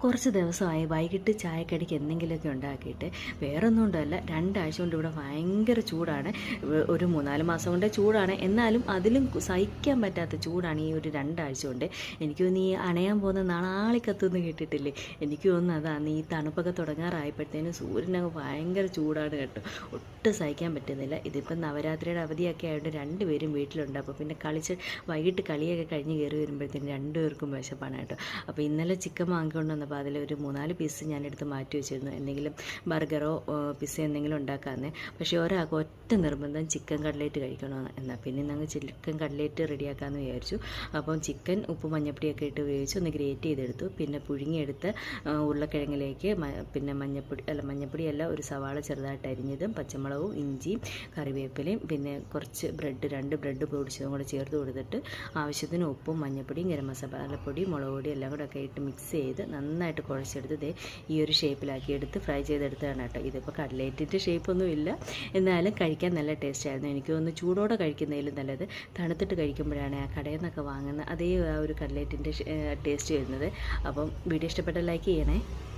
കുറച്ച് ദിവസമായി വൈകിട്ട് ചായക്കടിക്ക് എന്തെങ്കിലുമൊക്കെ ഉണ്ടാക്കിയിട്ട് വേറൊന്നും കൊണ്ടല്ല 2 ആഴ്ച കൊണ്ട് ഇവിടെ ഭയങ്കര ചൂടാണ്. ഒരു 3-4 മാസം കൊണ്ട് ചൂടാണ്, എന്നാലും അതിലും സഹിക്കാൻ പറ്റാത്ത ചൂടാണ് ഈ ഒരു 2 ആഴ്ച കൊണ്ട്. എനിക്ക് തോന്നുന്നു ഈ അണയാൻ പോകുന്ന നാളാളിക്കത്തുനിന്ന് കേട്ടിട്ടില്ലേ, എനിക്ക് തോന്നുന്നു അതാണ്. ഈ തണുപ്പൊക്കെ തുടങ്ങാറായപ്പോഴത്തേനും സൂര്യനങ്ങ് ഭയങ്കര ചൂടാണ് കേട്ടോ, ഒട്ടും സഹിക്കാൻ പറ്റുന്നില്ല. ഇതിപ്പം നവരാത്രിയുടെ അവധിയൊക്കെ ആയതുകൊണ്ട് 2 പേരും വീട്ടിലുണ്ട്. അപ്പോൾ പിന്നെ വൈകിട്ട് കളിയൊക്കെ കഴിഞ്ഞ് കയറി വരുമ്പോഴത്തേനും 2 പേർക്കും വിശപ്പാണ് കേട്ടോ. അപ്പോൾ ഇന്നലെ ചിക്കൻ വാങ്ങിക്കൊണ്ട് വന്നപ്പോൾ അതിലൊരു 3-4 പീസ് ഞാനെടുത്ത് മാറ്റി വെച്ചിരുന്നു, എന്തെങ്കിലും ബർഗറോ പിസ്സ എന്തെങ്കിലും ഉണ്ടാക്കാമെന്ന്. പക്ഷേ ഒരാൾക്ക് ഒറ്റ നിർബന്ധം ചിക്കൻ കട്ലേറ്റ് കഴിക്കണമെന്ന്. എന്നാൽ പിന്നെ ഞങ്ങൾ ചിക്കൻ കട്ലേറ്റ് റെഡിയാക്കാമെന്ന് വിചാരിച്ചു. അപ്പം ചിക്കൻ ഉപ്പ് മഞ്ഞപ്പൊടിയൊക്കെ ഇട്ട് വേവിച്ച് ഒന്ന് ഗ്രേറ്റ് ചെയ്തെടുത്തു. പിന്നെ പുഴുങ്ങിയെടുത്ത് ഉരുളക്കിഴങ്ങിലേക്ക് പിന്നെ മഞ്ഞപ്പൊടിയല്ല, ഒരു സവാള ചെറുതായിട്ട് അരിഞ്ഞതും പച്ചമുളകും ഇഞ്ചിയും കറിവേപ്പിലയും പിന്നെ കുറച്ച് ബ്രെഡ് 2 ബ്രെഡ് പൊടിച്ചതും കൂടെ ചേർത്ത് കൊടുത്തിട്ട് ആവശ്യത്തിന് ഉപ്പും മഞ്ഞപ്പൊടിയും ഗരം മസാലപ്പൊടി മുളക് പൊടി എല്ലാം കൂടെ ഒക്കെ ഇട്ട് മിക്സ് ചെയ്ത് നന്നായിട്ട് കുഴച്ചെടുത്ത് ഈ ഒരു ഷേപ്പിലാക്കി എടുത്ത് ഫ്രൈ ചെയ്തെടുത്തതാണ് കേട്ടോ. ഇതിപ്പോൾ കട്ലേറ്റിൻ്റെ ഷേപ്പൊന്നും ഇല്ല, എന്നാലും കഴിക്കാൻ നല്ല ടേസ്റ്റ് ആയിരുന്നു. എനിക്ക് തോന്നുന്നു ചൂടോടെ കഴിക്കുന്നതിലും നല്ലത് തണുത്തിട്ട് കഴിക്കുമ്പോഴാണ് ആ കടയിൽ നിന്നൊക്കെ വാങ്ങുന്ന അതേ ആ ഒരു കട്ലേറ്റിൻ്റെ ടേസ്റ്റ് വരുന്നത്. അപ്പം വീഡിയോ ഇഷ്ടപ്പെട്ട ലൈക്ക് ചെയ്യണേ.